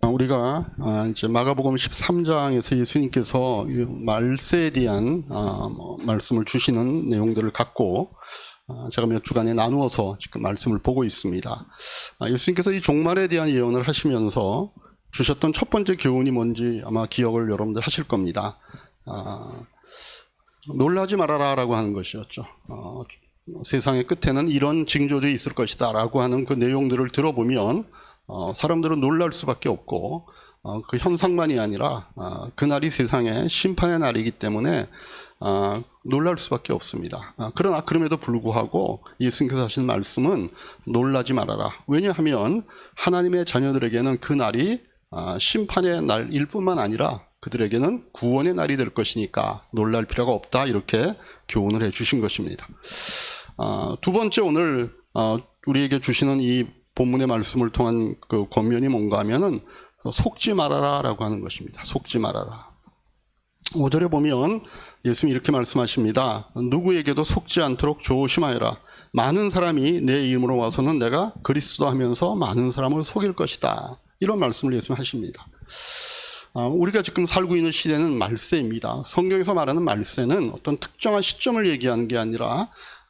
우리가 이제 마가복음 13장에서 예수님께서 말세에 대한 말씀을 주시는 내용들을 갖고 제가 몇 주간에 나누어서 지금 말씀을 보고 있습니다. 예수님께서 이 종말에 대한 예언을 하시면서 주셨던 첫 번째 교훈이 뭔지 아마 기억을 여러분들 하실 겁니다. 놀라지 말아라 라고 하는 것이었죠. 세상의 끝에는 이런 징조들이 있을 것이다 라고 하는 그 내용들을 들어보면 사람들은 놀랄 수밖에 없고 그 현상만이 아니라 그날이 세상의 심판의 날이기 때문에 놀랄 수밖에 없습니다. 그러나 그럼에도 불구하고 예수님께서 하신 말씀은 놀라지 말아라. 왜냐하면 하나님의 자녀들에게는 그 날이 심판의 날일 뿐만 아니라 그들에게는 구원의 날이 될 것이니까 놀랄 필요가 없다, 이렇게 교훈을 해 주신 것입니다. 두 번째, 오늘 우리에게 주시는 이 본문의 말씀을 통한 그 권면이 뭔가 하면은 속지 말아라 라고 하는 것입니다. 속지 말아라. 5절에 보면 예수님이 이렇게 말씀하십니다. 누구에게도 속지 않도록 조심하여라. 많은 사람이 내 이름으로 와서는 내가 그리스도 하면서 많은 사람을 속일 것이다. 이런 말씀을 예수님 하십니다. 우리가 지금 살고 있는 시대는 말세입니다. 성경에서 말하는 말세는 어떤 특정한 시점을 얘기하는 게 아니라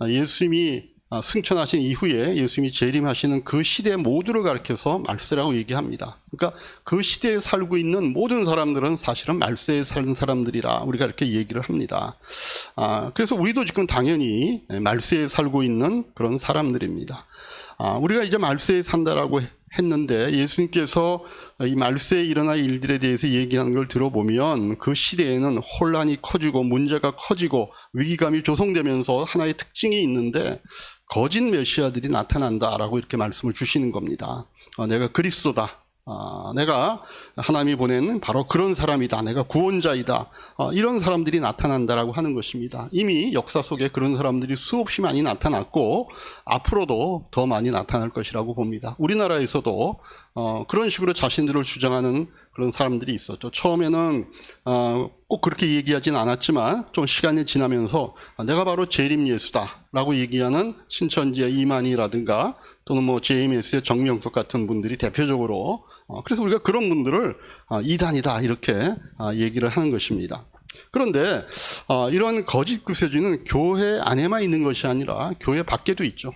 예수님이 승천하신 이후에 예수님이 재림하시는 그 시대 모두를 가리켜서 말세라고 얘기합니다. 그러니까 그 시대에 살고 있는 모든 사람들은 사실은 말세에 사는 사람들이라 우리가 이렇게 얘기를 합니다. 그래서 우리도 지금 당연히 말세에 살고 있는 그런 사람들입니다. 우리가 이제 말세에 산다라고 했는데 예수님께서 이 말세에 일어날 일들에 대해서 얘기하는 걸 들어보면 그 시대에는 혼란이 커지고 문제가 커지고 위기감이 조성되면서 하나의 특징이 있는데 거짓 메시아들이 나타난다라고 이렇게 말씀을 주시는 겁니다. 내가 그리스도다. 내가 하나님이 보낸 바로 그런 사람이다. 내가 구원자이다. 이런 사람들이 나타난다라고 하는 것입니다. 이미 역사 속에 그런 사람들이 수없이 많이 나타났고 앞으로도 더 많이 나타날 것이라고 봅니다. 우리나라에서도 그런 식으로 자신들을 주장하는 그런 사람들이 있었죠. 처음에는 꼭 그렇게 얘기하진 않았지만 좀 시간이 지나면서 내가 바로 재림 예수다라고 얘기하는 신천지의 이만희라든가 또는 뭐 JMS의 정명석 같은 분들이 대표적으로 그래서 우리가 그런 분들을 이단이다 이렇게 얘기를 하는 것입니다. 그런데 이런 거짓 구세주는 교회 안에만 있는 것이 아니라 교회 밖에도 있죠.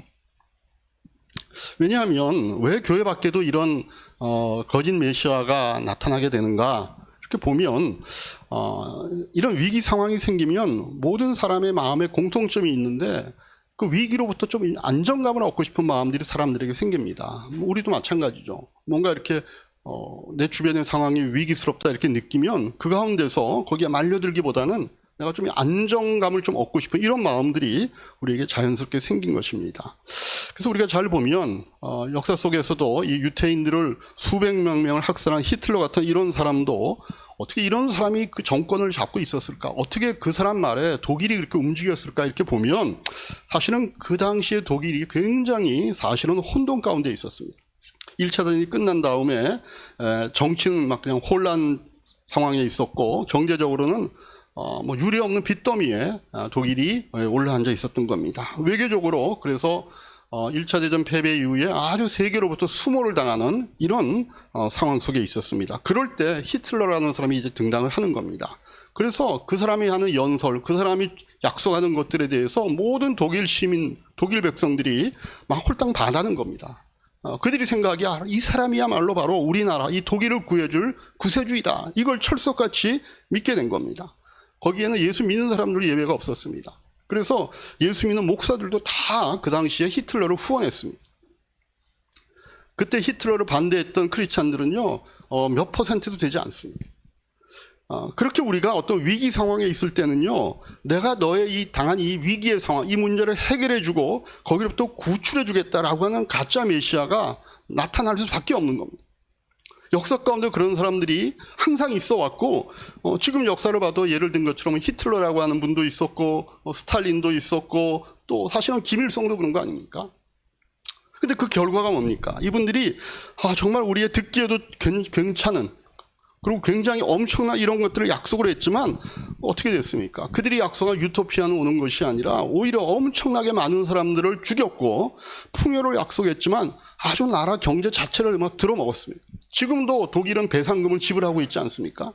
왜냐하면 왜 교회 밖에도 이런 거짓 메시아가 나타나게 되는가? 이렇게 보면 이런 위기 상황이 생기면 모든 사람의 마음에 공통점이 있는데 그 위기로부터 좀 안정감을 얻고 싶은 마음들이 사람들에게 생깁니다. 우리도 마찬가지죠. 뭔가 이렇게 내 주변의 상황이 위기스럽다 이렇게 느끼면 그 가운데서 거기에 말려들기보다는 내가 좀 안정감을 좀 얻고 싶은 이런 마음들이 우리에게 자연스럽게 생긴 것입니다. 그래서 우리가 잘 보면 역사 속에서도 이 유태인들을 수백 명을 학살한 히틀러 같은 이런 사람도 어떻게 이런 사람이 그 정권을 잡고 있었을까? 어떻게 그 사람 말에 독일이 그렇게 움직였을까? 이렇게 보면 사실은 그 당시에 독일이 굉장히 사실은 혼돈 가운데 있었습니다. 1차 대전이 끝난 다음에 정치는 막 그냥 혼란 상황에 있었고 경제적으로는 뭐 유례 없는 빚더미에 독일이 올라앉아 있었던 겁니다. 외교적으로 그래서 1차 대전 패배 이후에 아주 세계로부터 수모를 당하는 이런 상황 속에 있었습니다. 그럴 때 히틀러라는 사람이 이제 등장을 하는 겁니다. 그래서 그 사람이 하는 연설, 그 사람이 약속하는 것들에 대해서 모든 독일 시민, 독일 백성들이 막 홀딱 반하는 겁니다. 그들이 생각하기에 이 사람이야말로 바로 우리나라, 이 독일을 구해줄 구세주이다. 이걸 철석같이 믿게 된 겁니다. 거기에는 예수 믿는 사람들 예외가 없었습니다. 그래서 예수 믿는 목사들도 다 그 당시에 히틀러를 후원했습니다. 그때 히틀러를 반대했던 크리스찬들은요, 몇 퍼센트도 되지 않습니다. 그렇게 우리가 어떤 위기 상황에 있을 때는요, 내가 너의 이 당한 이 위기의 상황, 이 문제를 해결해주고 거기로부터 구출해주겠다라고 하는 가짜 메시아가 나타날 수밖에 없는 겁니다. 역사 가운데 그런 사람들이 항상 있어 왔고 지금 역사를 봐도 예를 든 것처럼 히틀러라고 하는 분도 있었고 스탈린도 있었고 또 사실은 김일성도 그런 거 아닙니까? 근데 그 결과가 뭡니까? 이분들이 정말 우리의 듣기에도 괜찮은 그리고 굉장히 엄청난 이런 것들을 약속을 했지만 어떻게 됐습니까? 그들이 약속한 유토피아는 오는 것이 아니라 오히려 엄청나게 많은 사람들을 죽였고 풍요를 약속했지만 아주 나라 경제 자체를 막 들어먹었습니다. 지금도 독일은 배상금을 지불하고 있지 않습니까?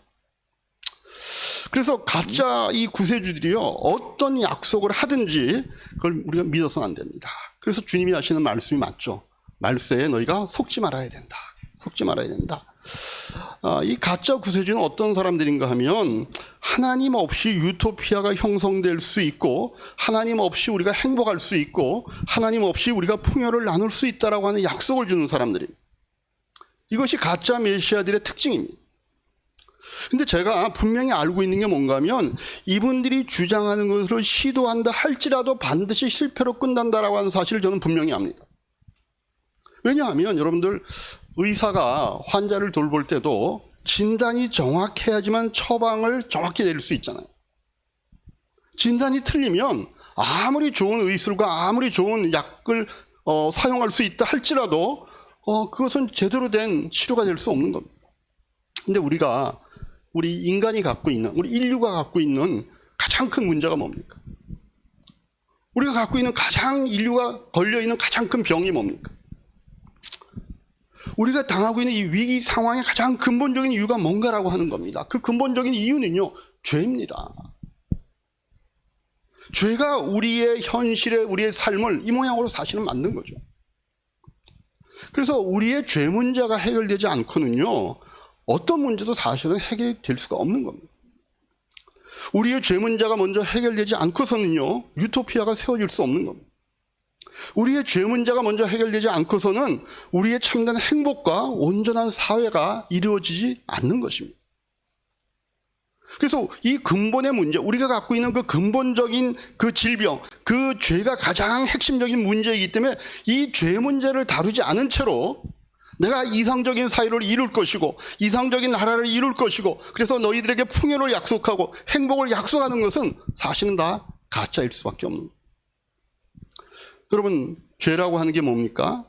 그래서 가짜 이 구세주들이요, 어떤 약속을 하든지 그걸 우리가 믿어서는 안 됩니다. 그래서 주님이 하시는 말씀이 맞죠. 말세에 너희가 속지 말아야 된다. 속지 말아야 된다. 이 가짜 구세주는 어떤 사람들인가 하면 하나님 없이 유토피아가 형성될 수 있고, 하나님 없이 우리가 행복할 수 있고, 하나님 없이 우리가 풍요를 나눌 수 있다라고 하는 약속을 주는 사람들입니다. 이것이 가짜 메시아들의 특징입니다. 근데 제가 분명히 알고 있는 게 뭔가 하면, 이분들이 주장하는 것을 시도한다 할지라도 반드시 실패로 끝난다라고 하는 사실을 저는 분명히 압니다. 왜냐하면 여러분들, 의사가 환자를 돌볼 때도 진단이 정확해야지만 처방을 정확히 내릴 수 있잖아요. 진단이 틀리면 아무리 좋은 의술과 아무리 좋은 약을 사용할 수 있다 할지라도 그것은 제대로 된 치료가 될 수 없는 겁니다. 근데 우리 인간이 갖고 있는, 우리 인류가 갖고 있는 가장 큰 문제가 뭡니까? 우리가 갖고 있는 인류가 걸려있는 가장 큰 병이 뭡니까? 우리가 당하고 있는 이 위기 상황의 가장 근본적인 이유가 뭔가라고 하는 겁니다. 그 근본적인 이유는요, 죄입니다. 죄가 우리의 현실에, 우리의 삶을 이 모양으로 사실은 만든 거죠. 그래서 우리의 죄 문제가 해결되지 않고는요, 어떤 문제도 사실은 해결될 수가 없는 겁니다. 우리의 죄 문제가 먼저 해결되지 않고서는요, 유토피아가 세워질 수 없는 겁니다. 우리의 죄 문제가 먼저 해결되지 않고서는 우리의 참된 행복과 온전한 사회가 이루어지지 않는 것입니다. 그래서 이 근본의 문제, 우리가 갖고 있는 그 근본적인 그 질병, 그 죄가 가장 핵심적인 문제이기 때문에 이 죄 문제를 다루지 않은 채로 내가 이상적인 사회를 이룰 것이고 이상적인 나라를 이룰 것이고 그래서 너희들에게 풍요를 약속하고 행복을 약속하는 것은 사실은 다 가짜일 수밖에 없는 거예요. 여러분, 죄라고 하는 게 뭡니까?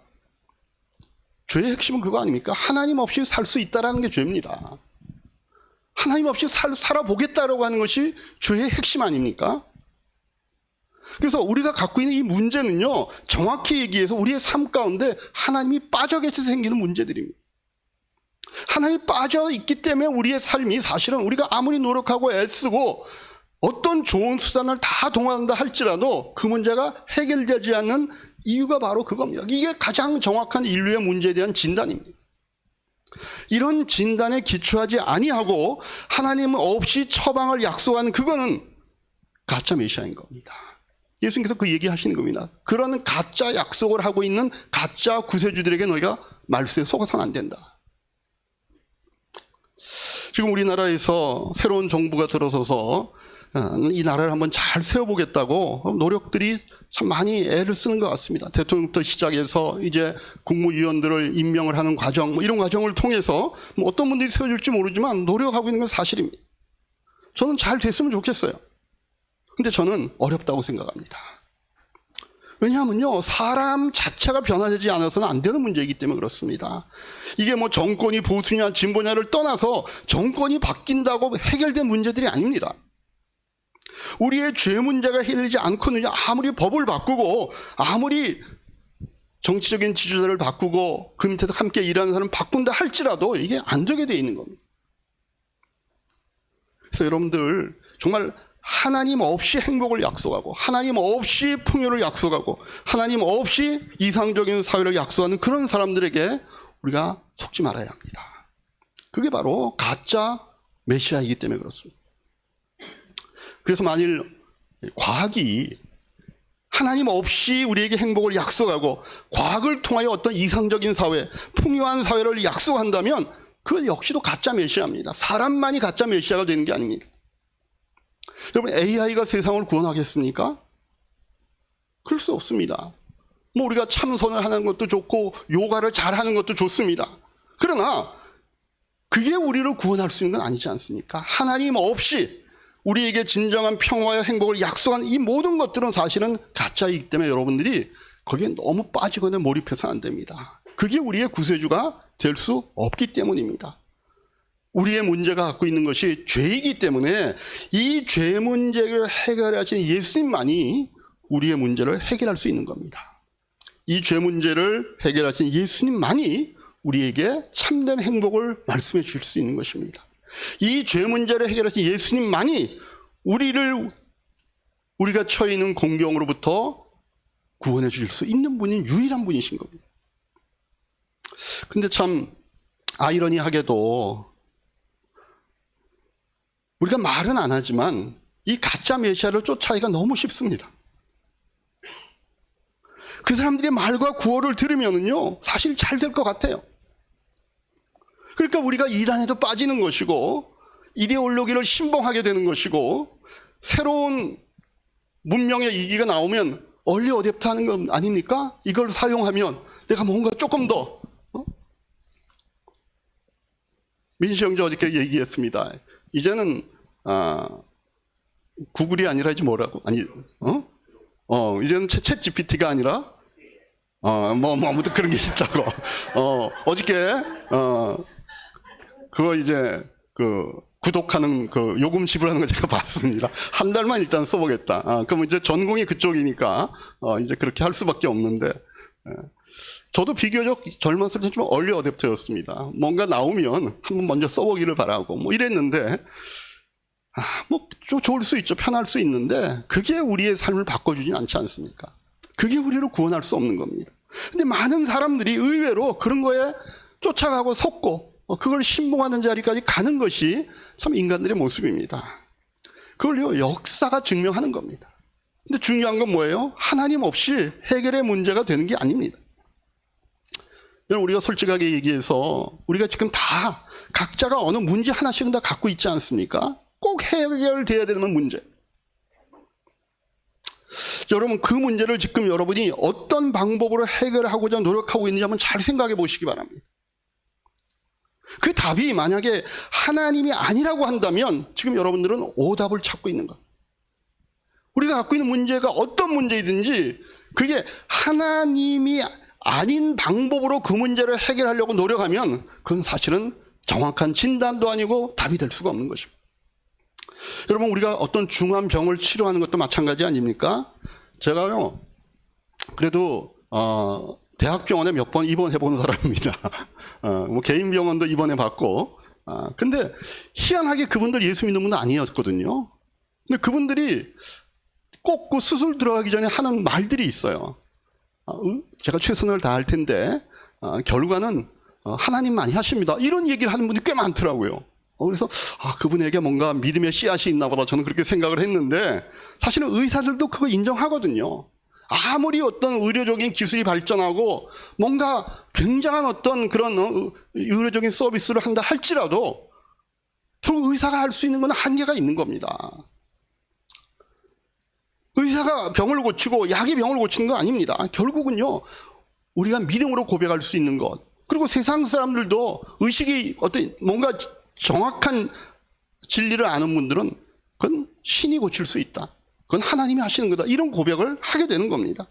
죄의 핵심은 그거 아닙니까? 하나님 없이 살 수 있다는 게 죄입니다. 하나님 없이 살아보겠다라고 하는 것이 죄의 핵심 아닙니까? 그래서 우리가 갖고 있는 이 문제는요, 정확히 얘기해서 우리의 삶 가운데 하나님이 빠져 계셔서 생기는 문제들입니다. 하나님이 빠져 있기 때문에 우리의 삶이 사실은 우리가 아무리 노력하고 애쓰고 어떤 좋은 수단을 다 동원한다 할지라도 그 문제가 해결되지 않는 이유가 바로 그겁니다. 이게 가장 정확한 인류의 문제에 대한 진단입니다. 이런 진단에 기초하지 아니하고 하나님 없이 처방을 약속하는 그거는 가짜 메시아인 겁니다. 예수님께서 그 얘기하시는 겁니다. 그런 가짜 약속을 하고 있는 가짜 구세주들에게 너희가 말세에 속아서는 안 된다. 지금 우리나라에서 새로운 정부가 들어서서 이 나라를 한번 잘 세워보겠다고 노력들이 참 많이 애를 쓰는 것 같습니다. 대통령부터 시작해서 이제 국무위원들을 임명을 하는 과정, 이런 과정을 통해서 어떤 분들이 세워질지 모르지만 노력하고 있는 건 사실입니다. 저는 잘 됐으면 좋겠어요. 근데 저는 어렵다고 생각합니다. 왜냐하면요, 사람 자체가 변화되지 않아서는 안 되는 문제이기 때문에 그렇습니다. 이게 정권이 보수냐 진보냐를 떠나서 정권이 바뀐다고 해결된 문제들이 아닙니다. 우리의 죄 문제가 해결되지 않고는 아무리 법을 바꾸고 아무리 정치적인 지주자를 바꾸고 그 밑에서 함께 일하는 사람을 바꾼다 할지라도 이게 안 되게 돼 있는 겁니다. 그래서 여러분들 정말 하나님 없이 행복을 약속하고 하나님 없이 풍요를 약속하고 하나님 없이 이상적인 사회를 약속하는 그런 사람들에게 우리가 속지 말아야 합니다. 그게 바로 가짜 메시아이기 때문에 그렇습니다. 그래서 만일 과학이 하나님 없이 우리에게 행복을 약속하고 과학을 통하여 어떤 이상적인 사회, 풍요한 사회를 약속한다면 그 역시도 가짜 메시아입니다. 사람만이 가짜 메시아가 되는 게 아닙니다. 여러분, AI가 세상을 구원하겠습니까? 그럴 수 없습니다. 우리가 참선을 하는 것도 좋고 요가를 잘하는 것도 좋습니다. 그러나 그게 우리를 구원할 수 있는 건 아니지 않습니까? 하나님 없이 우리에게 진정한 평화와 행복을 약속한 이 모든 것들은 사실은 가짜이기 때문에 여러분들이 거기에 너무 빠지거나 몰입해서는 안 됩니다. 그게 우리의 구세주가 될 수 없기 때문입니다. 우리의 문제가 갖고 있는 것이 죄이기 때문에 이 죄 문제를 해결하신 예수님만이 우리의 문제를 해결할 수 있는 겁니다. 이 죄 문제를 해결하신 예수님만이 우리에게 참된 행복을 말씀해 주실 수 있는 것입니다. 이 죄 문제를 해결하신 예수님만이 우리가 처해 있는 공경으로부터 구원해 주실 수 있는 분인 유일한 분이신 겁니다. 근데 참 아이러니하게도 우리가 말은 안 하지만 이 가짜 메시아를 쫓아가기가 너무 쉽습니다. 그 사람들의 말과 구호를 들으면은요, 사실 잘 될 것 같아요. 그러니까 우리가 이단에도 빠지는 것이고, 이데올로기를 신봉하게 되는 것이고, 새로운 문명의 이기가 나오면 얼리 어댑트 하는 건 아닙니까? 이걸 사용하면 내가 뭔가 조금 더, 민시 형제 어저께 얘기했습니다. 이제는, 구글이 아니라 이제 뭐라고, 이제는 챗 GPT가 아니라, 아무튼 그런 게 있다고. 어저께, 그거 이제, 구독하는 요금 지불하는 거 제가 봤습니다. 한 달만 일단 써보겠다. 그럼 이제 전공이 그쪽이니까, 이제 그렇게 할 수밖에 없는데, 저도 비교적 젊었을 때 좀 얼리 어댑터였습니다. 뭔가 나오면 한번 먼저 써보기를 바라고, 뭐 이랬는데, 좋을 수 있죠. 편할 수 있는데, 그게 우리의 삶을 바꿔주진 않지 않습니까? 그게 우리를 구원할 수 없는 겁니다. 근데 많은 사람들이 의외로 그런 거에 쫓아가고 속고, 그걸 신봉하는 자리까지 가는 것이 참 인간들의 모습입니다. 그걸요, 역사가 증명하는 겁니다. 근데 중요한 건 뭐예요? 하나님 없이 해결의 문제가 되는 게 아닙니다. 우리가 솔직하게 얘기해서 우리가 지금 다 각자가 어느 문제 하나씩은 다 갖고 있지 않습니까? 꼭 해결돼야 되는 문제. 여러분, 그 문제를 지금 여러분이 어떤 방법으로 해결하고자 노력하고 있는지 한번 잘 생각해 보시기 바랍니다. 그 답이 만약에 하나님이 아니라고 한다면 지금 여러분들은 오답을 찾고 있는 거예요. 우리가 갖고 있는 문제가 어떤 문제이든지 그게 하나님이 아닌 방법으로 그 문제를 해결하려고 노력하면 그건 사실은 정확한 진단도 아니고 답이 될 수가 없는 것입니다. 여러분, 우리가 어떤 중한 병을 치료하는 것도 마찬가지 아닙니까? 제가요, 그래도 대학병원에 몇 번 입원해 본 사람입니다. 뭐 개인 병원도 입원해 봤고, 근데 희한하게 그분들 예수 믿는 분은 아니었거든요. 근데 그분들이 꼭 그 수술 들어가기 전에 하는 말들이 있어요. 제가 최선을 다할 텐데 결과는 하나님만이 하십니다. 이런 얘기를 하는 분이 꽤 많더라고요. 그래서 그분에게 뭔가 믿음의 씨앗이 있나 보다 저는 그렇게 생각을 했는데, 사실은 의사들도 그거 인정하거든요. 아무리 어떤 의료적인 기술이 발전하고 뭔가 굉장한 어떤 그런 의료적인 서비스를 한다 할지라도 결국 의사가 할 수 있는 건 한계가 있는 겁니다. 의사가 병을 고치고 약이 병을 고치는 건 아닙니다. 결국은요, 우리가 믿음으로 고백할 수 있는 것, 그리고 세상 사람들도 의식이 어떤 뭔가 정확한 진리를 아는 분들은 그건 신이 고칠 수 있다, 그건 하나님이 하시는 거다, 이런 고백을 하게 되는 겁니다.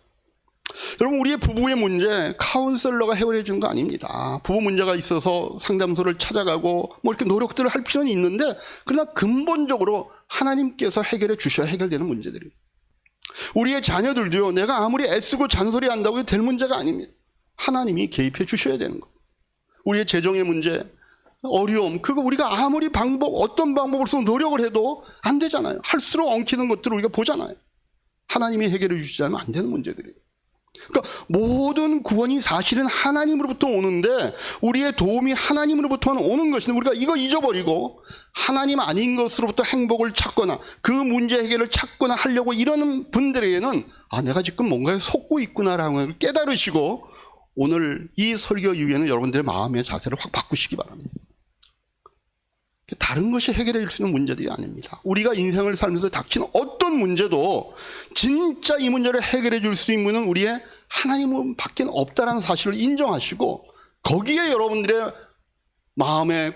여러분, 우리의 부부의 문제 카운셀러가 해결해 주는 거 아닙니다. 부부 문제가 있어서 상담소를 찾아가고 뭐 이렇게 노력들을 할 필요는 있는데, 그러나 근본적으로 하나님께서 해결해 주셔야 해결되는 문제들입니다. 우리의 자녀들도요, 내가 아무리 애쓰고 잔소리한다고 될 문제가 아닙니다. 하나님이 개입해 주셔야 되는 거예요. 우리의 재정의 문제, 어려움, 그거 우리가 아무리 어떤 방법으로서 노력을 해도 안 되잖아요. 할수록 엉키는 것들을 우리가 보잖아요. 하나님이 해결해 주시지 않으면 안 되는 문제들이에요. 그러니까 모든 구원이 사실은 하나님으로부터 오는데, 우리의 도움이 하나님으로부터 오는 것인데 우리가 이거 잊어버리고 하나님 아닌 것으로부터 행복을 찾거나 그 문제 해결을 찾거나 하려고 이러는 분들에게는 내가 지금 뭔가에 속고 있구나라는 걸 깨달으시고 오늘 이 설교 이후에는 여러분들의 마음의 자세를 확 바꾸시기 바랍니다. 다른 것이 해결해 줄 수 있는 문제들이 아닙니다. 우리가 인생을 살면서 닥치는 어떤 문제도 진짜 이 문제를 해결해 줄 수 있는 분은 우리의 하나님은 밖에 없다는 사실을 인정하시고, 거기에 여러분들의 마음의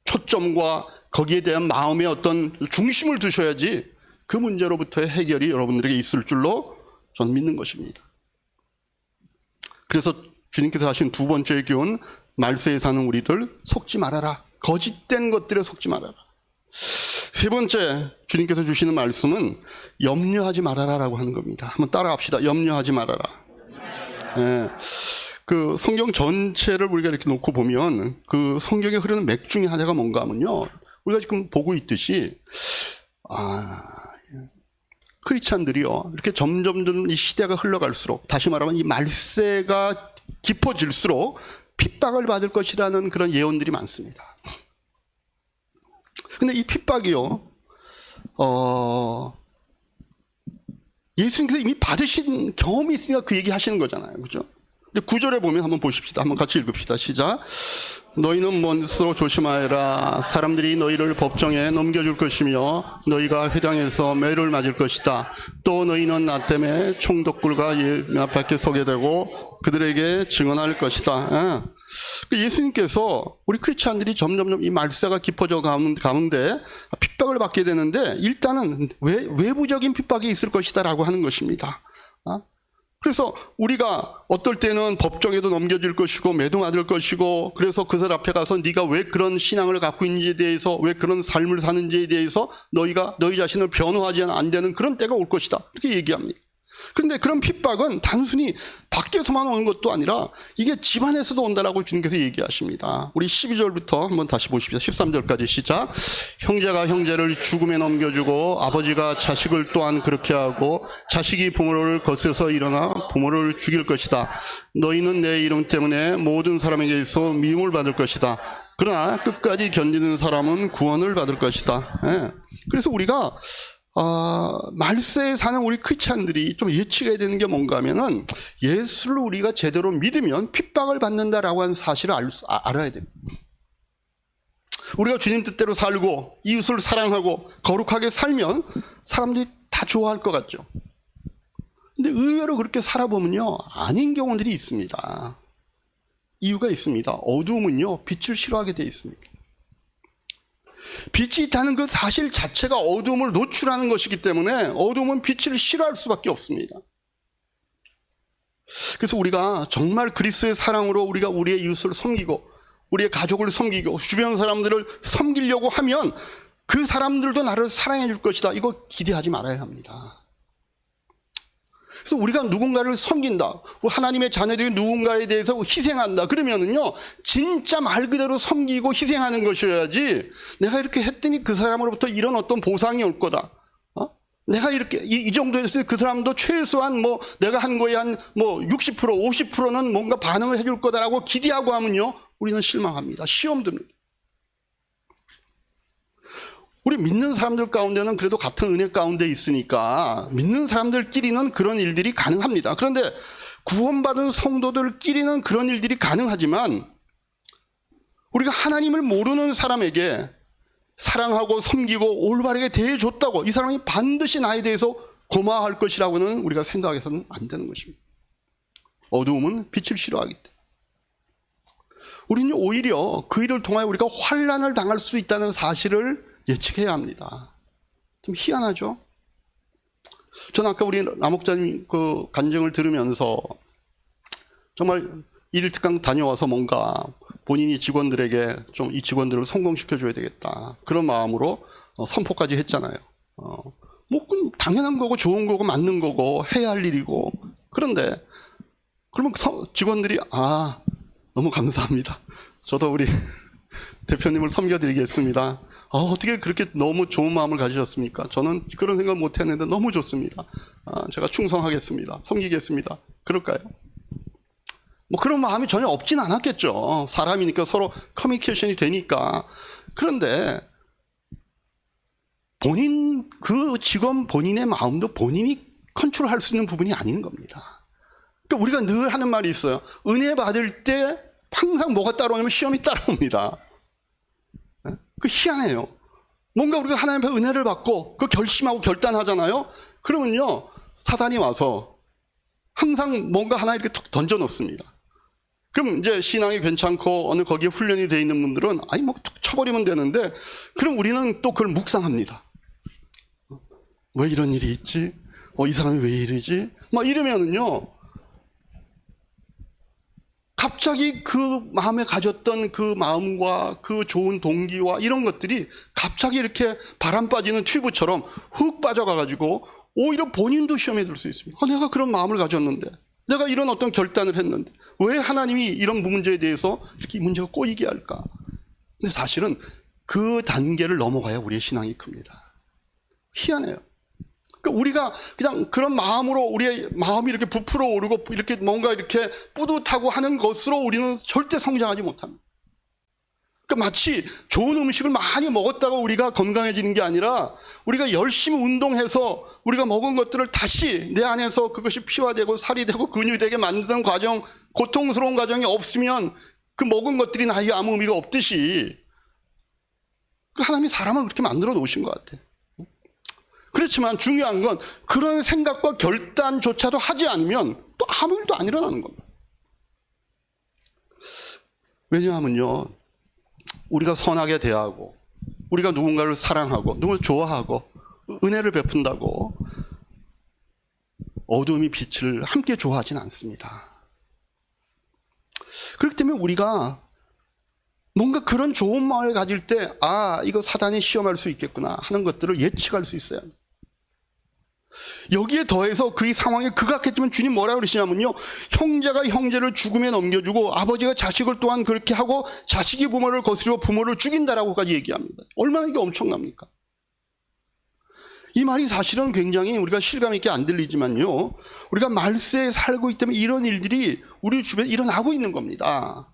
초점과 거기에 대한 마음의 어떤 중심을 두셔야지 그 문제로부터의 해결이 여러분들에게 있을 줄로 저는 믿는 것입니다. 그래서 주님께서 하신 두 번째 교훈, 말세에 사는 우리들 속지 말아라. 거짓된 것들에 속지 말아라. 세 번째 주님께서 주시는 말씀은 염려하지 말아라라고 하는 겁니다. 한번 따라합시다. 염려하지 말아라. 예. 그 성경 전체를 우리가 이렇게 놓고 보면 그 성경에 흐르는 맥 중에 하나가 뭔가 하면요. 우리가 지금 보고 있듯이, 크리스찬들이요. 이렇게 점점 이 시대가 흘러갈수록, 다시 말하면 이 말세가 깊어질수록 핍박을 받을 것이라는 그런 예언들이 많습니다. 근데 이 핍박이요, 예수님께서 이미 받으신 경험이 있으니까 그 얘기 하시는 거잖아요. 그죠? 근데 9절에 보면 한번 보십시다. 한번 같이 읽읍시다. 시작. 너희는 먼저 조심하여라. 사람들이 너희를 법정에 넘겨줄 것이며 너희가 회당에서 매를 맞을 것이다. 또 너희는 나 때문에 총독들과 앞에 서게 되고 그들에게 증언할 것이다. 예수님께서 우리 크리스찬들이 점점 이 말세가 깊어져 가는데 핍박을 받게 되는데 일단은 외부적인 핍박이 있을 것이다 라고 하는 것입니다. 그래서 우리가 어떨 때는 법정에도 넘겨질 것이고 매도 맞을 것이고, 그래서 그 사람 앞에 가서 네가 왜 그런 신앙을 갖고 있는지에 대해서, 왜 그런 삶을 사는지에 대해서 너희 자신을 변호하지 안 되는 그런 때가 올 것이다 이렇게 얘기합니다. 그런데 그런 핍박은 단순히 밖에서만 오는 것도 아니라 이게 집안에서도 온다라고 주님께서 얘기하십니다. 우리 12절부터 한번 다시 보십시다. 13절까지 시작. 형제가 형제를 죽음에 넘겨주고 아버지가 자식을 또한 그렇게 하고 자식이 부모를 거스려서 일어나 부모를 죽일 것이다. 너희는 내 이름 때문에 모든 사람에게서 미움을 받을 것이다. 그러나 끝까지 견디는 사람은 구원을 받을 것이다. 그래서 우리가 말세에 사는 우리 크리스찬들이 좀 예측해야 되는 게 뭔가 하면은, 예수를 우리가 제대로 믿으면 핍박을 받는다라고 하는 사실을 알아야 됩니다. 우리가 주님 뜻대로 살고 이웃을 사랑하고 거룩하게 살면 사람들이 다 좋아할 것 같죠. 근데 의외로 그렇게 살아보면요, 아닌 경우들이 있습니다. 이유가 있습니다. 어두움은요, 빛을 싫어하게 되어 있습니다. 빛이 있다는 그 사실 자체가 어두움을 노출하는 것이기 때문에 어두움은 빛을 싫어할 수밖에 없습니다. 그래서 우리가 정말 그리스도의 사랑으로 우리가 우리의 이웃을 섬기고 우리의 가족을 섬기고 주변 사람들을 섬기려고 하면 그 사람들도 나를 사랑해 줄 것이다. 이거 기대하지 말아야 합니다. 그래서 우리가 누군가를 섬긴다, 하나님의 자녀들이 누군가에 대해서 희생한다 그러면은요, 진짜 말 그대로 섬기고 희생하는 것이어야지, 내가 이렇게 했더니 그 사람으로부터 이런 어떤 보상이 올 거다, 내가 이렇게 이 정도에서 그 사람도 최소한 내가 한 거에 한 60% 50%는 뭔가 반응을 해줄 거다라고 기대하고 하면요, 우리는 실망합니다. 시험 듭니다. 우리 믿는 사람들 가운데는 그래도 같은 은혜 가운데 있으니까 믿는 사람들끼리는 그런 일들이 가능합니다. 그런데 구원받은 성도들끼리는 그런 일들이 가능하지만, 우리가 하나님을 모르는 사람에게 사랑하고 섬기고 올바르게 대해줬다고 이 사람이 반드시 나에 대해서 고마워할 것이라고는 우리가 생각해서는 안 되는 것입니다. 어두움은 빛을 싫어하기 때문에. 우리는 오히려 그 일을 통하여 우리가 환난을 당할 수 있다는 사실을 예측해야 합니다. 좀 희한하죠? 저는 아까 우리 남 목사님 그 간증을 들으면서 정말 일일 특강 다녀와서 뭔가 본인이 직원들에게 좀 이 직원들을 성공시켜줘야 되겠다, 그런 마음으로 선포까지 했잖아요. 그건 당연한 거고 좋은 거고 맞는 거고 해야 할 일이고, 그런데 그러면 직원들이 너무 감사합니다. 저도 우리 대표님을 섬겨드리겠습니다. 어떻게 그렇게 너무 좋은 마음을 가지셨습니까? 저는 그런 생각 못했는데 너무 좋습니다. 제가 충성하겠습니다. 섬기겠습니다. 그럴까요? 그런 마음이 전혀 없진 않았겠죠. 사람이니까 서로 커뮤니케이션이 되니까. 그런데 그 직원 본인의 마음도 본인이 컨트롤할 수 있는 부분이 아닌 겁니다. 그러니까 우리가 늘 하는 말이 있어요. 은혜 받을 때 항상 뭐가 따라오냐면 시험이 따라옵니다. 그 희한해요. 뭔가 우리가 하나님 앞에 은혜를 받고 그 결심하고 결단하잖아요. 그러면요, 사단이 와서 항상 뭔가 하나 이렇게 툭 던져 놓습니다. 그럼 이제 신앙이 괜찮고 어느 거기에 훈련이 되어 있는 분들은 툭 쳐버리면 되는데, 그럼 우리는 또 그걸 묵상합니다. 왜 이런 일이 있지? 이 사람이 왜 이러지? 이러면은요, 갑자기 그 마음에 가졌던 그 마음과 그 좋은 동기와 이런 것들이 갑자기 이렇게 바람 빠지는 튜브처럼 훅 빠져가가지고 오히려 본인도 시험에 들 수 있습니다. 내가 그런 마음을 가졌는데, 내가 이런 어떤 결단을 했는데 왜 하나님이 이런 문제에 대해서 이렇게 이 문제가 꼬이게 할까? 근데 사실은 그 단계를 넘어가야 우리의 신앙이 큽니다. 희한해요. 그러니까 우리가 그냥 그런 마음으로 우리의 마음이 이렇게 부풀어 오르고 이렇게 뭔가 이렇게 뿌듯하고 하는 것으로 우리는 절대 성장하지 못합니다. 그러니까 마치 좋은 음식을 많이 먹었다가 우리가 건강해지는 게 아니라 우리가 열심히 운동해서 우리가 먹은 것들을 다시 내 안에서 그것이 피화되고 살이 되고 근육이 되게 만드는 과정, 고통스러운 과정이 없으면 그 먹은 것들이 나에게 아무 의미가 없듯이 하나님이 사람을 그렇게 만들어 놓으신 것 같아요. 그렇지만 중요한 건 그런 생각과 결단조차도 하지 않으면 또 아무 일도 안 일어나는 겁니다. 왜냐하면요, 우리가 선하게 대하고 우리가 누군가를 사랑하고 누군가를 좋아하고 은혜를 베푼다고 어둠이 빛을 함께 좋아하지는 않습니다. 그렇기 때문에 우리가 뭔가 그런 좋은 마음을 가질 때 이거 사단이 시험할 수 있겠구나 하는 것들을 예측할 수 있어야 합니다. 여기에 더해서 그 상황에 극악했지만 주님 뭐라 그러시냐면요, 형제가 형제를 죽음에 넘겨주고 아버지가 자식을 또한 그렇게 하고 자식이 부모를 거스리고 부모를 죽인다라고까지 얘기합니다. 얼마나 이게 엄청납니까? 이 말이 사실은 굉장히 우리가 실감 있게 안 들리지만요, 우리가 말세에 살고 있기 때문에 이런 일들이 우리 주변에 일어나고 있는 겁니다.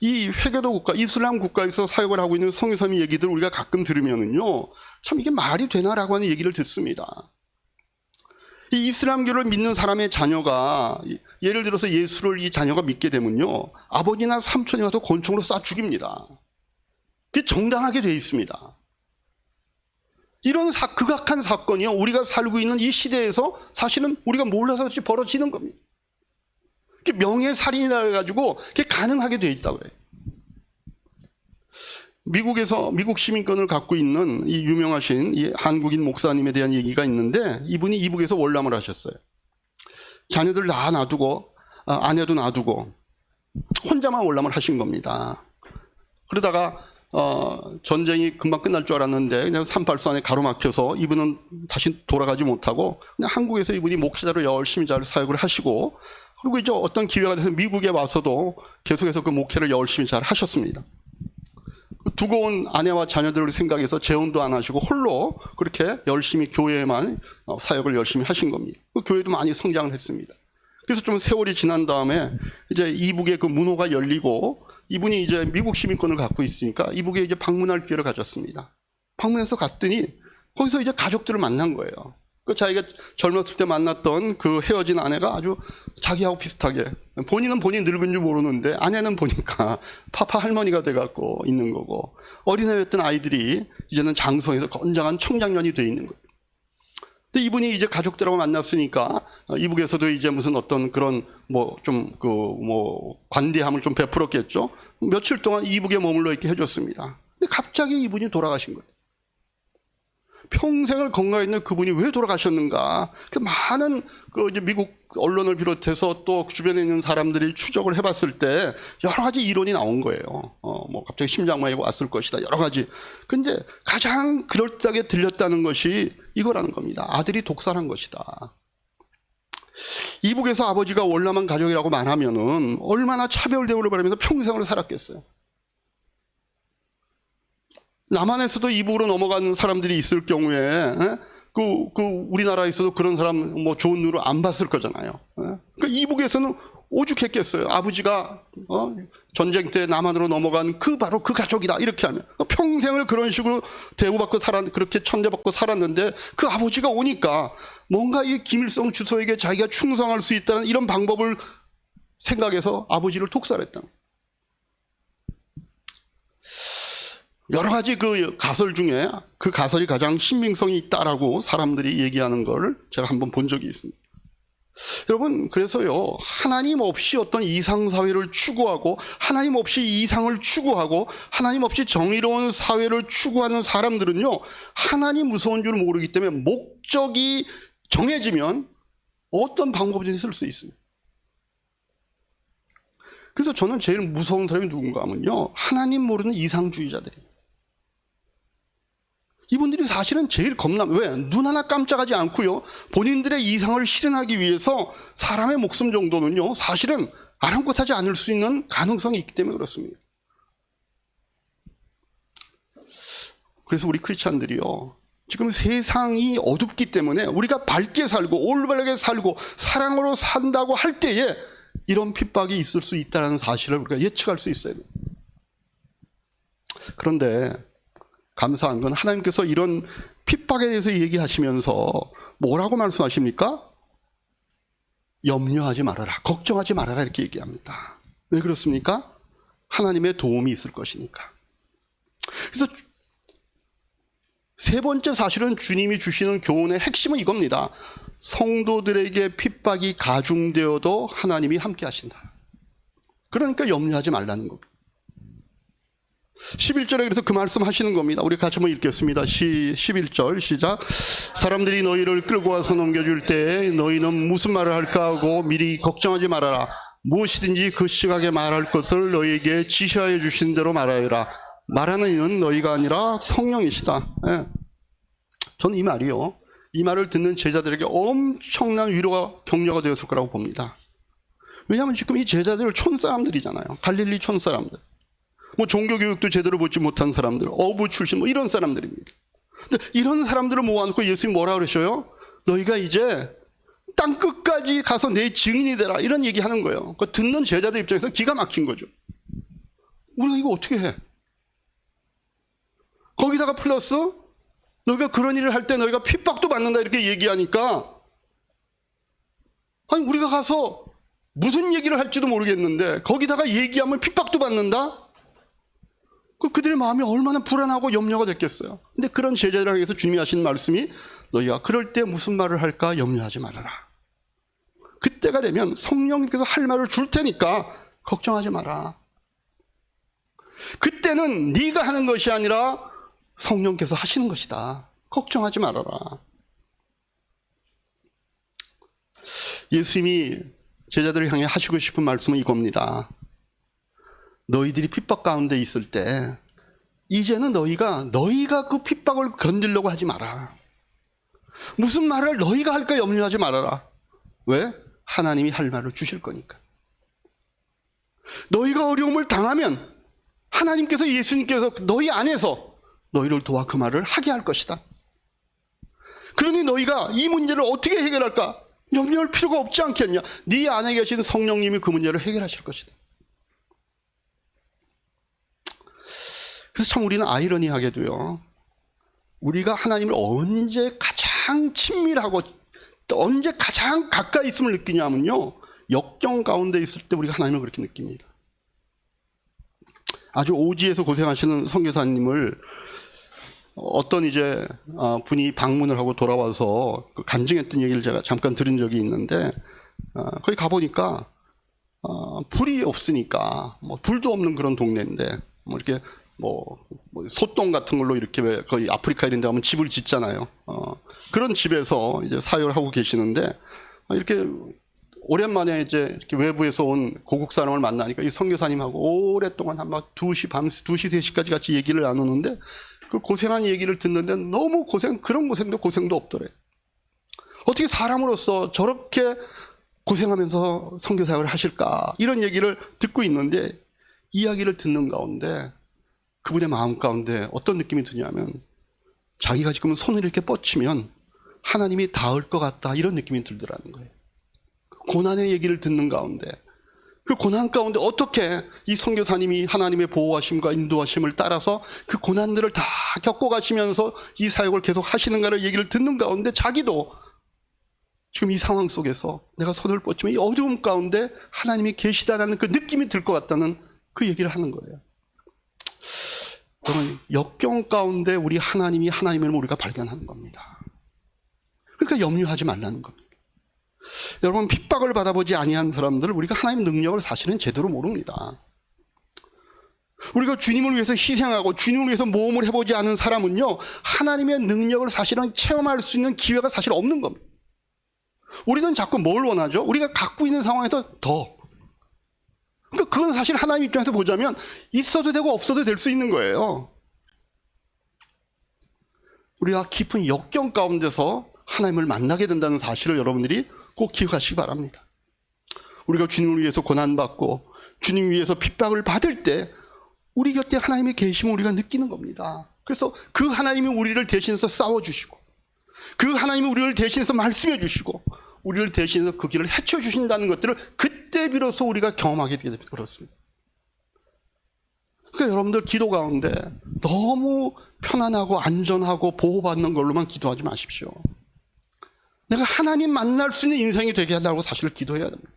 이 회교도 국가, 이슬람 국가에서 사역을 하고 있는 성교사님 얘기들 우리가 가끔 들으면은요, 참 이게 말이 되나라고 하는 얘기를 듣습니다. 이 이슬람교를 믿는 사람의 자녀가, 예를 들어서 예수를 이 자녀가 믿게 되면요, 아버지나 삼촌이 와서 권총으로 쏴 죽입니다. 그게 정당하게 돼 있습니다. 이런 극악한 사건이요, 우리가 살고 있는 이 시대에서 사실은 우리가 몰라서 벌어지는 겁니다. 명예살인이라 해가지고 그게 가능하게 돼 있다고 해요. 미국에서 미국 시민권을 갖고 있는 이 유명하신 이 한국인 목사님에 대한 얘기가 있는데, 이분이 이북에서 월남을 하셨어요. 자녀들 다 놔두고 아내도 놔두고 혼자만 월남을 하신 겁니다. 그러다가 전쟁이 금방 끝날 줄 알았는데 그냥 38선에 가로막혀서 이분은 다시 돌아가지 못하고 그냥 한국에서 이분이 목사로 열심히 잘 사역을 하시고, 그리고 이제 어떤 기회가 돼서 미국에 와서도 계속해서 그 목회를 열심히 잘 하셨습니다. 두고 온 아내와 자녀들을 생각해서 재혼도 안 하시고 홀로 그렇게 열심히 교회에만 사역을 열심히 하신 겁니다. 그 교회도 많이 성장을 했습니다. 그래서 좀 세월이 지난 다음에 이제 이북에 그 문호가 열리고 이분이 이제 미국 시민권을 갖고 있으니까 이북에 이제 방문할 기회를 가졌습니다. 방문해서 갔더니 거기서 이제 가족들을 만난 거예요. 그 자기가 젊었을 때 만났던 그 헤어진 아내가 아주 자기하고 비슷하게, 본인은 본인이 늙은 줄 모르는데 아내는 보니까 파파 할머니가 돼갖고 있는 거고, 어린애였던 아이들이 이제는 장성해서 건장한 청장년이 돼 있는 거예요. 근데 이분이 이제 가족들하고 만났으니까 이북에서도 이제 무슨 어떤 그런 관대함을 좀 베풀었겠죠. 며칠 동안 이북에 머물러 있게 해줬습니다. 근데 갑자기 이분이 돌아가신 거예요. 평생을 건강했는 그분이 왜 돌아가셨는가? 많은 이제 미국 언론을 비롯해서 또 주변에 있는 사람들이 추적을 해봤을 때 여러 가지 이론이 나온 거예요. 갑자기 심장마비가 왔을 것이다. 여러 가지. 근데 가장 그럴듯하게 들렸다는 것이 이거라는 겁니다. 아들이 독살한 것이다. 이북에서 아버지가 월남한 가족이라고 말하면은 얼마나 차별 대우를 받으면서 평생을 살았겠어요. 남한에서도 이북으로 넘어간 사람들이 있을 경우에 우리나라에서도 그런 사람 좋은 눈으로 안 봤을 거잖아요. 그러니까 이북에서는 오죽했겠어요. 아버지가 전쟁 때 남한으로 넘어간 바로 그 가족이다 이렇게 하면 평생을 그런 식으로 대우받고 그렇게 천대받고 살았는데 그 아버지가 오니까 뭔가 이 김일성 주석에게 자기가 충성할 수 있다는 이런 방법을 생각해서 아버지를 독살했다. 여러 가지 그 가설 중에 그 가설이 가장 신빙성이 있다라고 사람들이 얘기하는 걸 제가 한번 본 적이 있습니다. 여러분, 그래서요, 하나님 없이 어떤 이상사회를 추구하고 하나님 없이 이상을 추구하고 하나님 없이 정의로운 사회를 추구하는 사람들은요, 하나님 무서운 줄 모르기 때문에 목적이 정해지면 어떤 방법이든 쓸 수 있습니다. 그래서 저는 제일 무서운 사람이 누군가 하면요, 하나님 모르는 이상주의자들이에요. 이분들이 사실은 제일 왜? 눈 하나 깜짝하지 않고요, 본인들의 이상을 실현하기 위해서 사람의 목숨 정도는요, 사실은 아랑곳하지 않을 수 있는 가능성이 있기 때문에 그렇습니다. 그래서 우리 크리스찬들이요, 지금 세상이 어둡기 때문에 우리가 밝게 살고 올바르게 살고 사랑으로 산다고 할 때에 이런 핍박이 있을 수 있다는 사실을 우리가 예측할 수 있어야 돼요. 그런데 감사한 건 하나님께서 이런 핍박에 대해서 얘기하시면서 뭐라고 말씀하십니까? 염려하지 말아라, 걱정하지 말아라 이렇게 얘기합니다. 왜 그렇습니까? 하나님의 도움이 있을 것이니까. 그래서 세 번째 사실은 주님이 주시는 교훈의 핵심은 이겁니다. 성도들에게 핍박이 가중되어도 하나님이 함께 하신다. 그러니까 염려하지 말라는 겁니다. 11절에 그래서 그 말씀 하시는 겁니다. 우리 같이 한번 읽겠습니다. 11절 시작. 사람들이 너희를 끌고 와서 넘겨줄 때 너희는 무슨 말을 할까 하고 미리 걱정하지 말아라. 무엇이든지 그 시각에 말할 것을 너희에게 지시하여 주신 대로 말하여라. 말하는 이는 너희가 아니라 성령이시다. 예. 저는 이 말이요, 이 말을 듣는 제자들에게 엄청난 위로가 격려가 되었을 거라고 봅니다. 왜냐하면 지금 이 제자들 촌사람들이잖아요. 갈릴리 촌사람들. 뭐 종교교육도 제대로 받지 못한 사람들, 어부 출신 뭐 이런 사람들입니다. 근데 이런 사람들을 모아놓고 예수님이 뭐라 그러셔요? 너희가 이제 땅 끝까지 가서 내 증인이 되라, 이런 얘기하는 거예요. 그 듣는 제자들 입장에서 기가 막힌 거죠. 우리가 이거 어떻게 해? 거기다가 플러스 너희가 그런 일을 할 때 너희가 핍박도 받는다 이렇게 얘기하니까, 아니 우리가 가서 무슨 얘기를 할지도 모르겠는데 거기다가 얘기하면 핍박도 받는다? 그들의 마음이 얼마나 불안하고 염려가 됐겠어요. 근데 그런 제자들을 위해서 주님이 하신 말씀이 너희가 그럴 때 무슨 말을 할까 염려하지 말아라. 그때가 되면 성령님께서 할 말을 줄 테니까 걱정하지 마라. 그때는 네가 하는 것이 아니라 성령께서 하시는 것이다. 걱정하지 말아라. 예수님이 제자들을 향해 하시고 싶은 말씀은 이겁니다. 너희들이 핍박 가운데 있을 때 이제는 너희가 그 핍박을 견디려고 하지 마라. 무슨 말을 너희가 할까 염려하지 말아라. 왜? 하나님이 할 말을 주실 거니까. 너희가 어려움을 당하면 하나님께서, 예수님께서 너희 안에서 너희를 도와 그 말을 하게 할 것이다. 그러니 너희가 이 문제를 어떻게 해결할까 염려할 필요가 없지 않겠냐. 네 안에 계신 성령님이 그 문제를 해결하실 것이다. 그래서 참 우리는 아이러니하게도요, 우리가 하나님을 언제 가장 친밀하고 언제 가장 가까이 있음을 느끼냐면요, 역경 가운데 있을 때 우리가 하나님을 그렇게 느낍니다. 아주 오지에서 고생하시는 선교사님을 어떤 이제 분이 방문을 하고 돌아와서 그 간증했던 얘기를 제가 잠깐 들은 적이 있는데, 거기 가보니까 불이 없으니까, 뭐 불도 없는 그런 동네인데 뭐 이렇게 뭐 소똥 같은 걸로 이렇게, 왜 거의 아프리카 이런 데 가면 집을 짓잖아요. 그런 집에서 이제 사역을 하고 계시는데, 이렇게 오랜만에 이제 이렇게 외부에서 온 고국 사람을 만나니까 이 선교사님하고 오랫동안 한 막 2시, 밤 2시, 3시까지 같이 얘기를 나누는데, 그 고생한 얘기를 듣는데 너무 그런 고생도 없더래. 어떻게 사람으로서 저렇게 고생하면서 선교사역을 하실까, 이런 얘기를 듣고 있는데, 이야기를 듣는 가운데 그분의 마음 가운데 어떤 느낌이 드냐면, 자기가 지금 손을 이렇게 뻗치면 하나님이 닿을 것 같다, 이런 느낌이 들더라는 거예요. 고난의 얘기를 듣는 가운데, 그 고난 가운데 어떻게 이 선교사님이 하나님의 보호하심과 인도하심을 따라서 그 고난들을 다 겪어가시면서 이 사역을 계속 하시는가를 얘기를 듣는 가운데, 자기도 지금 이 상황 속에서 내가 손을 뻗치면 이 어려움 가운데 하나님이 계시다라는 그 느낌이 들 것 같다는 그 얘기를 하는 거예요. 여러분, 역경 가운데 우리 하나님이 하나님을 우리가 발견하는 겁니다. 그러니까 염려하지 말라는 겁니다. 여러분, 핍박을 받아보지 아니한 사람들, 우리가 하나님 능력을 사실은 제대로 모릅니다. 우리가 주님을 위해서 희생하고 주님을 위해서 모험을 해보지 않은 사람은요, 하나님의 능력을 사실은 체험할 수 있는 기회가 사실 없는 겁니다. 우리는 자꾸 뭘 원하죠? 우리가 갖고 있는 상황에서 더. 그러니까 그건 사실 하나님 입장에서 보자면 있어도 되고 없어도 될 수 있는 거예요. 우리가 깊은 역경 가운데서 하나님을 만나게 된다는 사실을 여러분들이 꼭 기억하시기 바랍니다. 우리가 주님을 위해서 고난받고 주님 위해서 핍박을 받을 때 우리 곁에 하나님이 계심을 우리가 느끼는 겁니다. 그래서 그 하나님이 우리를 대신해서 싸워주시고 그 하나님이 우리를 대신해서 말씀해 주시고 우리를 대신해서 그 길을 헤쳐주신다는 것들을 그때 비로소 우리가 경험하게 되게 됩니다. 그렇습니다. 그러니까 여러분들 기도 가운데 너무 편안하고 안전하고 보호받는 걸로만 기도하지 마십시오. 내가 하나님 만날 수 있는 인생이 되게 하려고 사실 기도해야 됩니다.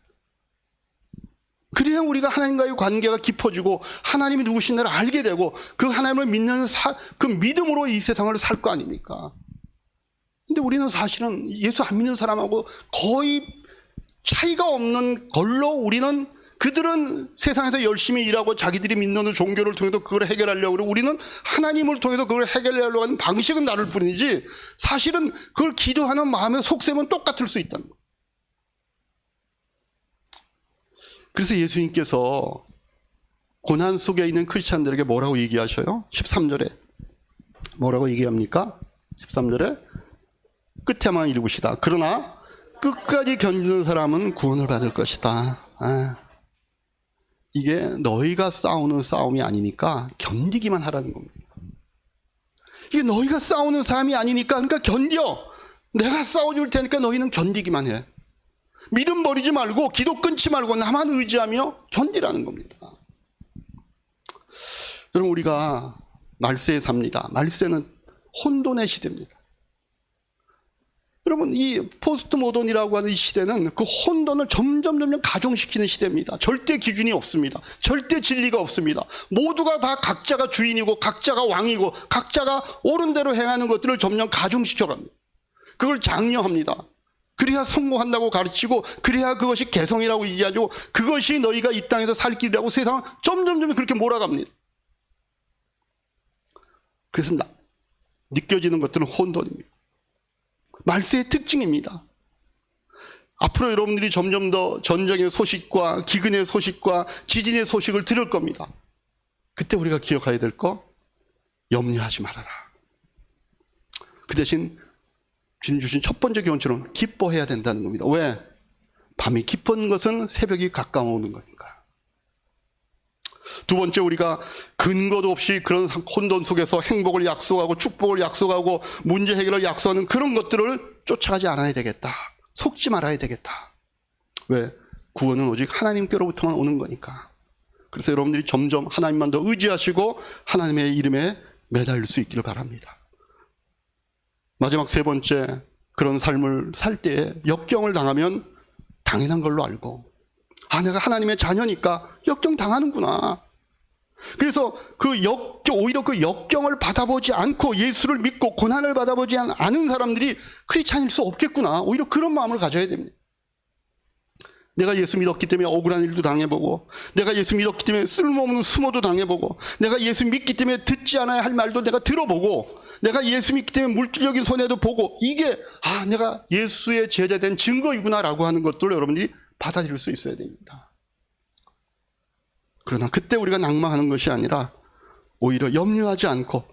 그래야 우리가 하나님과의 관계가 깊어지고 하나님이 누구신가를 알게 되고 그 하나님을 믿는 그 믿음으로 이 세상을 살 거 아닙니까? 근데 우리는 사실은 예수 안 믿는 사람하고 거의 차이가 없는 걸로 우리는 그들은 세상에서 열심히 일하고 자기들이 믿는 종교를 통해서 그걸 해결하려고 그러고 우리는 하나님을 통해서 그걸 해결하려고 하는 방식은 다를 뿐이지 사실은 그걸 기도하는 마음의 속셈은 똑같을 수 있다는 거예요. 그래서 예수님께서 고난 속에 있는 크리스찬들에게 뭐라고 얘기하셔요? 13절에 뭐라고 얘기합니까? 13절에 끝에만 읽으시다. 그러나 끝까지 견디는 사람은 구원을 받을 것이다. 이게 너희가 싸우는 싸움이 아니니까 견디기만 하라는 겁니다. 이게 너희가 싸우는 사람이 아니니까 그러니까 견뎌. 내가 싸워줄 테니까 너희는 견디기만 해. 믿음 버리지 말고 기도 끊지 말고 나만 의지하며 견디라는 겁니다. 여러분 우리가 말세에 삽니다. 말세는 혼돈의 시대입니다. 여러분 이 포스트 모던이라고 하는 이 시대는 그 혼돈을 점점 가중시키는 시대입니다. 절대 기준이 없습니다. 절대 진리가 없습니다. 모두가 다 각자가 주인이고 각자가 왕이고 각자가 옳은 대로 행하는 것들을 점점 가중시켜갑니다. 그걸 장려합니다. 그래야 성공한다고 가르치고 그래야 그것이 개성이라고 얘기하죠. 그것이 너희가 이 땅에서 살 길이라고 세상은 점점 그렇게 몰아갑니다. 그래서 느껴지는 것들은 혼돈입니다. 말세의 특징입니다. 앞으로 여러분들이 점점 더 전쟁의 소식과 기근의 소식과 지진의 소식을 들을 겁니다. 그때 우리가 기억해야 될 거 염려하지 말아라. 그 대신 주님 주신 첫 번째 교훈처럼 기뻐해야 된다는 겁니다. 왜? 밤이 깊은 것은 새벽이 가까워오는 거니까. 두 번째 우리가 근거도 없이 그런 혼돈 속에서 행복을 약속하고 축복을 약속하고 문제 해결을 약속하는 그런 것들을 쫓아가지 않아야 되겠다. 속지 말아야 되겠다. 왜? 구원은 오직 하나님께로부터만 오는 거니까. 그래서 여러분들이 점점 하나님만 더 의지하시고 하나님의 이름에 매달릴 수 있기를 바랍니다. 마지막 세 번째, 그런 삶을 살 때에 역경을 당하면 당연한 걸로 알고 내가 하나님의 자녀니까 역경 당하는구나. 그래서 오히려 그 역경을 받아보지 않고 예수를 믿고 고난을 받아보지 않은 사람들이 크리스찬일 수 없겠구나. 오히려 그런 마음을 가져야 됩니다. 내가 예수 믿었기 때문에 억울한 일도 당해보고 내가 예수 믿었기 때문에 쓸모없는 수모도 당해보고 내가 예수 믿기 때문에 듣지 않아야 할 말도 내가 들어보고 내가 예수 믿기 때문에 물질적인 손해도 보고 이게 내가 예수의 제자된 증거이구나라고 하는 것들을 여러분들이 받아들일 수 있어야 됩니다. 그러나 그때 우리가 낭망하는 것이 아니라 오히려 염려하지 않고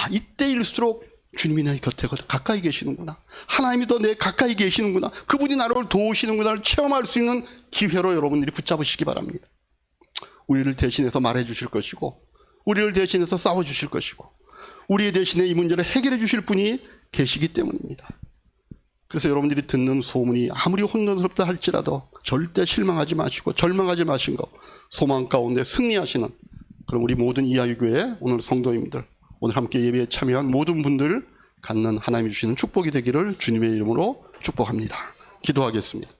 이때일수록 주님이 내 곁에 가까이 계시는구나. 하나님이 더 내 가까이 계시는구나. 그분이 나를 도우시는구나를 체험할 수 있는 기회로 여러분들이 붙잡으시기 바랍니다. 우리를 대신해서 말해 주실 것이고 우리를 대신해서 싸워 주실 것이고 우리 대신에 이 문제를 해결해 주실 분이 계시기 때문입니다. 그래서 여러분들이 듣는 소문이 아무리 혼돈스럽다 할지라도 절대 실망하지 마시고 절망하지 마시고 소망 가운데 승리하시는 그럼 우리 모든 이하유교회 오늘 성도님들 오늘 함께 예배에 참여한 모든 분들 갖는 하나님이 주시는 축복이 되기를 주님의 이름으로 축복합니다. 기도하겠습니다.